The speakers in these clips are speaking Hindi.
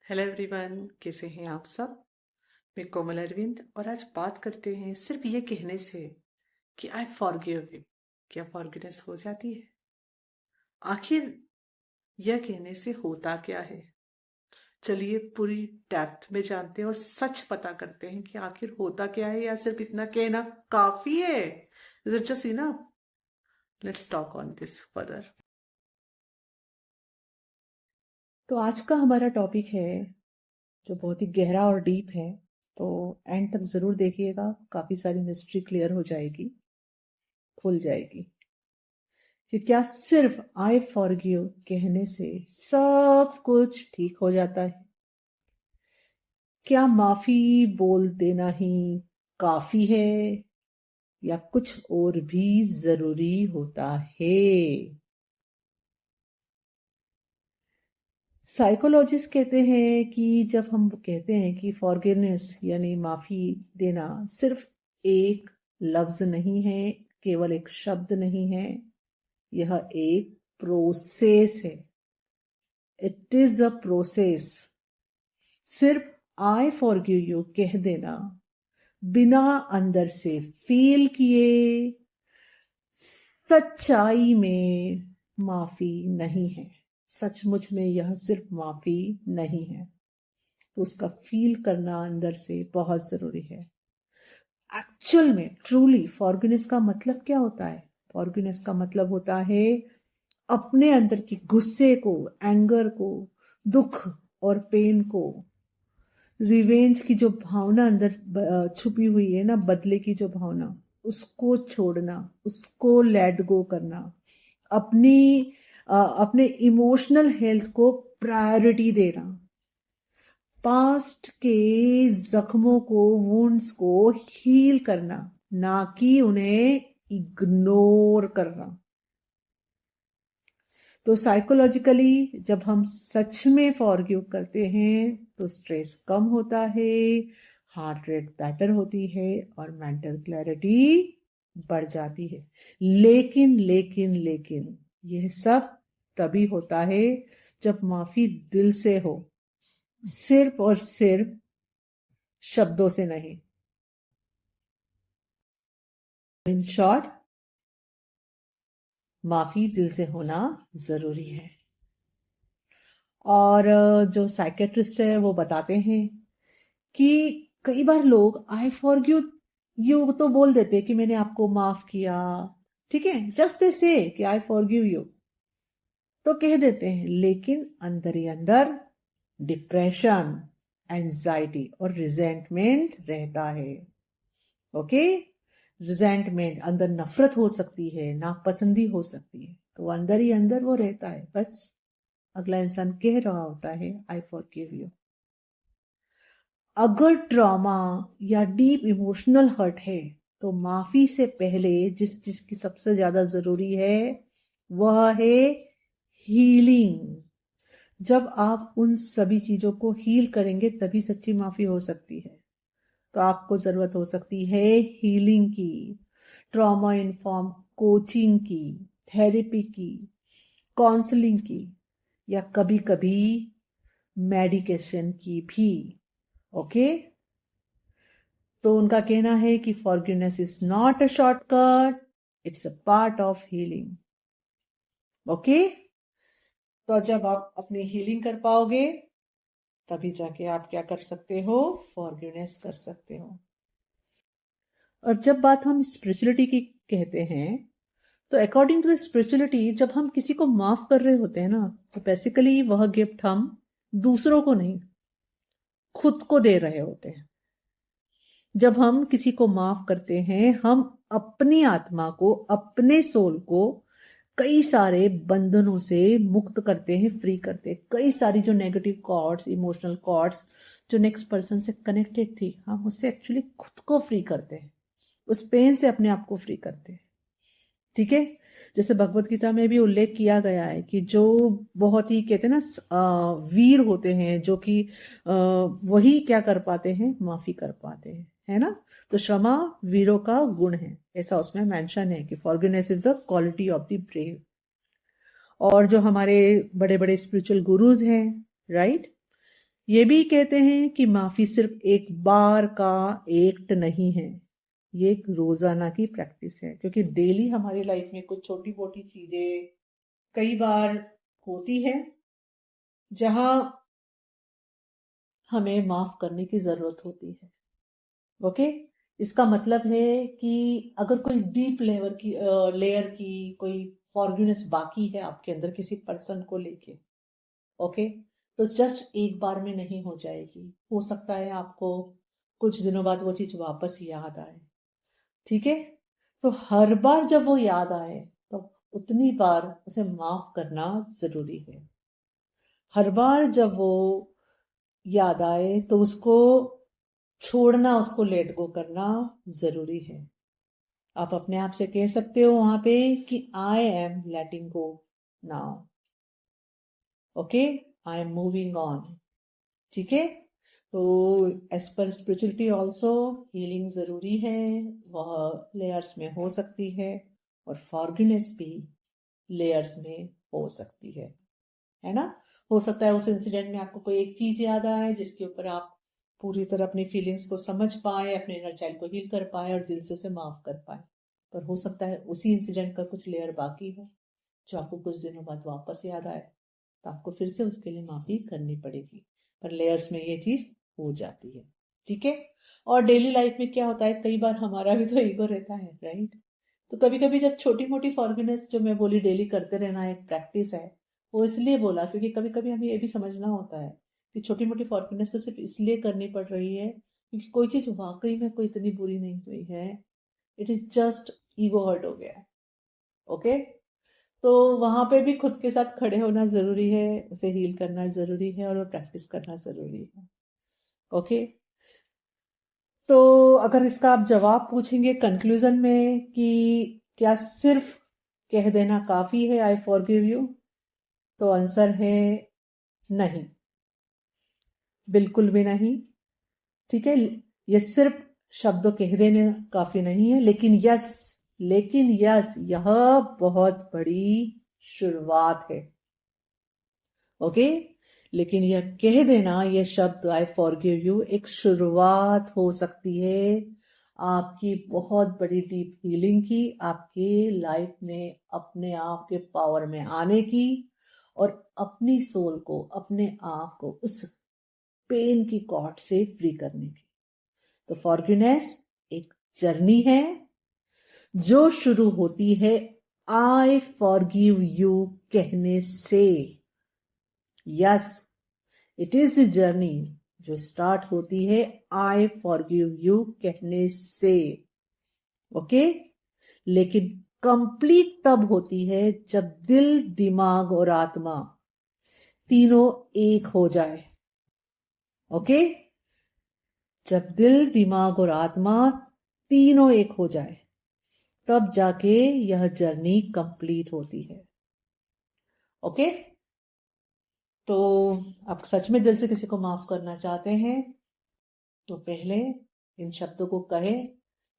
हेलो एवरीवन, कैसे हैं आप सब। मैं कोमल अरविंद और आज बात करते हैं सिर्फ ये कहने से कि आई फॉरगिव यू। क्या फॉरगिवनेस हो जाती है? आखिर यह कहने से होता क्या है? चलिए पूरी डेप्थ में जानते हैं और सच पता करते हैं कि आखिर होता क्या है, या सिर्फ इतना कहना काफी है। Is it just enough? Let's talk on this further. तो आज का हमारा टॉपिक है जो बहुत ही गहरा और डीप है। तो एंड तक जरूर देखिएगा, काफी सारी मिस्ट्री क्लियर हो जाएगी, खुल जाएगी कि क्या सिर्फ आई फॉरगिव कहने से सब कुछ ठीक हो जाता है। क्या माफी बोल देना ही काफी है, या कुछ और भी जरूरी होता है? साइकोलॉजिस्ट कहते हैं कि जब हम कहते हैं कि फॉरगिवनेस यानी माफी देना सिर्फ एक लफ्ज नहीं है, केवल एक शब्द नहीं है, यह एक प्रोसेस है। It is a process. सिर्फ आई फॉरगिव यू कह देना बिना अंदर से फील किए सच्चाई में माफी नहीं है। सचमुच में यह सिर्फ माफी नहीं है, तो उसका फील करना अंदर से बहुत जरूरी है। एक्चुअल में ट्रूली फॉरगिवनेस का मतलब क्या होता है? फॉरगिवनेस का मतलब होता है अपने अंदर की गुस्से को, एंगर को, दुख और पेन को, रिवेंज की जो भावना अंदर छुपी हुई है ना, बदले की जो भावना, उसको छोड़ना, उसको लेट गो करना, अपनी अपने इमोशनल हेल्थ को प्रायोरिटी देना, पास्ट के जख्मों को, वुंड्स को हील करना, ना कि उन्हें इग्नोर करना। तो साइकोलॉजिकली जब हम सच में फॉरगिव करते हैं तो स्ट्रेस कम होता है, हार्ट रेट बेटर होती है और मेंटल क्लैरिटी बढ़ जाती है। लेकिन लेकिन लेकिन यह सब तभी होता है जब माफी दिल से हो, सिर्फ और सिर्फ शब्दों से नहीं। इन शॉर्ट, माफी दिल से होना जरूरी है। और जो साइकेट्रिस्ट है वो बताते हैं कि कई बार लोग आई फॉरगिव यू तो बोल देते कि मैंने आपको माफ किया, ठीक है, जस्ट दे से कि आई फॉरगिव यू तो कह देते हैं, लेकिन अंदर ही अंदर डिप्रेशन, एंजाइटी और रिजेंटमेंट रहता है। ओके, रिजेंटमेंट, अंदर नफरत हो सकती है, नापसंदी हो सकती है, तो अंदर ही अंदर वो रहता है। बस अगला इंसान कह रहा होता है आई फॉरगिव यू। अगर ट्रॉमा या डीप इमोशनल हर्ट है तो माफी से पहले जिस चीज की सबसे ज्यादा जरूरी है वह है हीलिंग। जब आप उन सभी चीजों को हील करेंगे तभी सच्ची माफी हो सकती है। तो आपको जरूरत हो सकती है हीलिंग की, ट्रॉमा इन्फॉर्म कोचिंग की, थेरेपी की, काउंसलिंग की, या कभी कभी मेडिकेशन की भी। ओके, तो उनका कहना है कि forgiveness is not a shortcut, it's a part of healing. Okay, तो जब आप अपनी हीलिंग कर पाओगे तभी जाके आप क्या कर सकते हो, फॉरगिवनेस कर सकते हो। और जब बात हम स्पिरिचुअलिटी की कहते हैं तो अकॉर्डिंग टू द स्पिरिचुअलिटी जब हम किसी को माफ कर रहे होते हैं ना, तो बेसिकली वह गिफ्ट हम दूसरों को नहीं, खुद को दे रहे होते हैं। जब हम किसी को माफ करते हैं हम अपनी आत्मा को, अपने सोल को कई सारे बंधनों से मुक्त करते हैं, फ्री करते हैं। कई सारी जो नेगेटिव कॉर्ड्स, इमोशनल कॉर्ड्स जो नेक्स्ट पर्सन से कनेक्टेड थी, हम उससे एक्चुअली खुद को फ्री करते हैं, उस पेन से अपने आप को फ्री करते हैं। ठीक है, जैसे भगवत गीता में भी उल्लेख किया गया है कि जो बहुत ही कहते हैं ना वीर होते हैं, जो कि वही क्या कर पाते हैं, माफी कर पाते हैं, है ना। तो क्षमा वीरों का गुण है, ऐसा उसमें मेंशन है कि forgiveness is the quality of the brave. और जो हमारे बड़े बड़े स्पिरिचुअल गुरुज हैं, राइट, ये भी कहते हैं कि माफी सिर्फ एक बार का एक्ट नहीं है, ये एक रोजाना की प्रैक्टिस है, क्योंकि डेली हमारी लाइफ में कुछ छोटी मोटी चीजें कई बार होती है जहां हमें माफ करने की जरूरत होती है। ओके, इसका मतलब है कि अगर कोई डीप लेयर की कोई फॉरगिवनेस बाकी है आपके अंदर किसी पर्सन को लेके, ओके, तो जस्ट एक बार में नहीं हो जाएगी। हो सकता है आपको कुछ दिनों बाद वो चीज वापस याद आए। ठीक है, तो हर बार जब वो याद आए तो उतनी बार उसे माफ करना जरूरी है। हर बार जब वो याद आए तो उसको छोड़ना, उसको लेट गो करना जरूरी है। आप अपने आप से कह सकते हो वहां पे कि I am letting go now, okay, I am moving on. ठीक है, तो as per spirituality also healing जरूरी है, वह लेयर्स में हो सकती है, और फॉरगिवनेस भी लेयर्स में हो सकती है ना। हो सकता है उस इंसिडेंट में आपको कोई एक चीज याद आए जिसके ऊपर आप पूरी तरह अपनी फीलिंग्स को समझ पाए, अपने इनर चाइल्ड को हील कर पाए और दिल से उसे माफ कर पाए। पर हो सकता है उसी इंसिडेंट का कुछ लेयर बाकी हो जो आपको कुछ दिनों बाद वापस याद आए, तो आपको फिर से उसके लिए माफी करनी पड़ेगी। पर लेयर्स में ये चीज हो जाती है। ठीक है, और डेली लाइफ में क्या होता है, कई बार हमारा भी तो ईगो रहता है, राइट। तो कभी कभी जब छोटी मोटी फॉरगिवनेस, जो मैं बोली डेली करते रहना एक प्रैक्टिस है, वो इसलिए बोला क्योंकि कभी कभी हमें ये भी समझना होता है कि छोटी मोटी फॉरगिवनेस तो सिर्फ इसलिए करनी पड़ रही है क्योंकि कोई चीज वाकई में कोई इतनी बुरी नहीं हुई है, it is just ego hurt हो गया। ओके, तो वहां पे भी खुद के साथ खड़े होना जरूरी है, उसे हील करना जरूरी है और वो प्रैक्टिस करना जरूरी है। ओके, तो अगर इसका आप जवाब पूछेंगे कंक्लूजन में कि क्या सिर्फ कह देना काफी है आई फॉरगिव यू, तो आंसर है नहीं, बिल्कुल भी नहीं। ठीक है, ये सिर्फ शब्दों कह देने काफी नहीं है, लेकिन यस यह बहुत बड़ी शुरुआत है। ओके, लेकिन यह कह देना, यह शब्द आई फॉरगिव यू एक शुरुआत हो सकती है आपकी बहुत बड़ी डीप हीलिंग की, आपके लाइफ में अपने आप के पावर में आने की, और अपनी सोल को, अपने आप को उस पेन की कॉट से फ्री करने की। तो फॉरगिवनेस एक जर्नी है जो शुरू होती है आई फॉरगिव यू कहने से। Yes, it is the journey जो स्टार्ट होती है आई फॉरगिव यू कहने से। ओके, लेकिन कंप्लीट तब होती है जब दिल, दिमाग और आत्मा तीनों एक हो जाए। ओके, जब दिल, दिमाग और आत्मा तीनों एक हो जाए तब जाके यह जर्नी कंप्लीट होती है। ओके, तो आप सच में दिल से किसी को माफ करना चाहते हैं तो पहले इन शब्दों को कहे,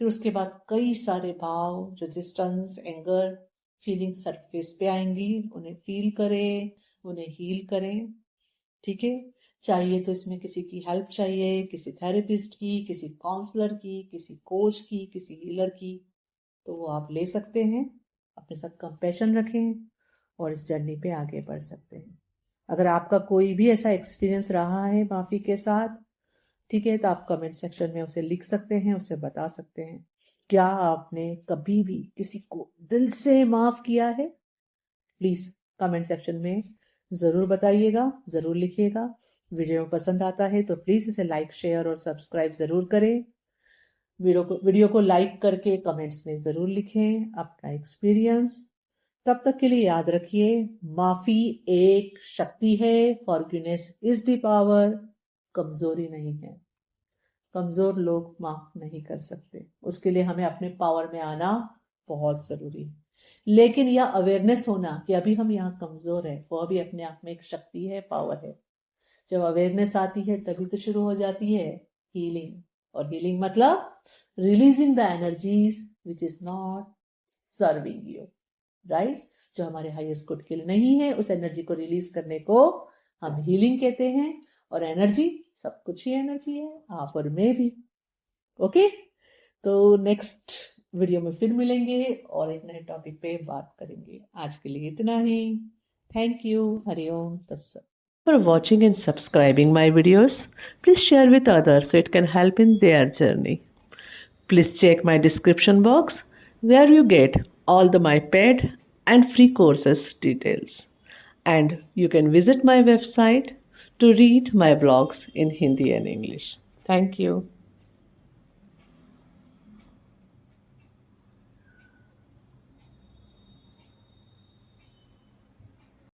फिर उसके बाद कई सारे भाव, रेजिस्टेंस, एंगर, फीलिंग सरफेस पे आएंगी, उन्हें फील करें, उन्हें हील करें। ठीक है, चाहिए तो इसमें किसी की हेल्प चाहिए, किसी थेरेपिस्ट की, किसी काउंसलर की, किसी कोच की, किसी हीलर की, तो वो आप ले सकते हैं। अपने साथ कंपैशन रखें और इस जर्नी पे आगे बढ़ सकते हैं। अगर आपका कोई भी ऐसा एक्सपीरियंस रहा है माफी के साथ, ठीक है, तो आप कमेंट सेक्शन में उसे लिख सकते हैं, उसे बता सकते हैं क्या आपने कभी भी किसी को दिल से माफ किया है। प्लीज कमेंट सेक्शन में जरूर बताइएगा, जरूर लिखिएगा। वीडियो पसंद आता है तो प्लीज इसे लाइक, शेयर और सब्सक्राइब जरूर करें। वीडियो को लाइक करके कमेंट्स में जरूर लिखें अपना एक्सपीरियंस। तब तक के लिए याद रखिए, माफी एक शक्ति है, फॉरगिवनेस इज द पावर, कमजोरी नहीं है। कमजोर लोग माफ नहीं कर सकते, उसके लिए हमें अपने पावर में आना बहुत जरूरी है। लेकिन यह अवेयरनेस होना कि अभी हम यहाँ कमजोर है, वह भी अपने आप में एक शक्ति है, पावर है। जब अवेयरनेस आती है तभी तो शुरू हो जाती है हीलिंग। और हीलिंग मतलब releasing the energies which is not serving you, right. जो हमारे हाईएस्ट गुड के लिए नहीं है, उस एनर्जी को रिलीज करने को हम हीलिंग कहते हैं। और एनर्जी, सब कुछ ही एनर्जी है, आप और मैं भी। ओके, तो नेक्स्ट वीडियो में फिर मिलेंगे और एक नए टॉपिक पे बात करेंगे। आज के लिए इतना ही। Thank you. हरिओम तत्सत। For watching and subscribing my videos, please share with others so it can help in their journey. Please check my description box where you get all the my paid and free courses details. And you can visit my website to read my blogs in Hindi and English. Thank you.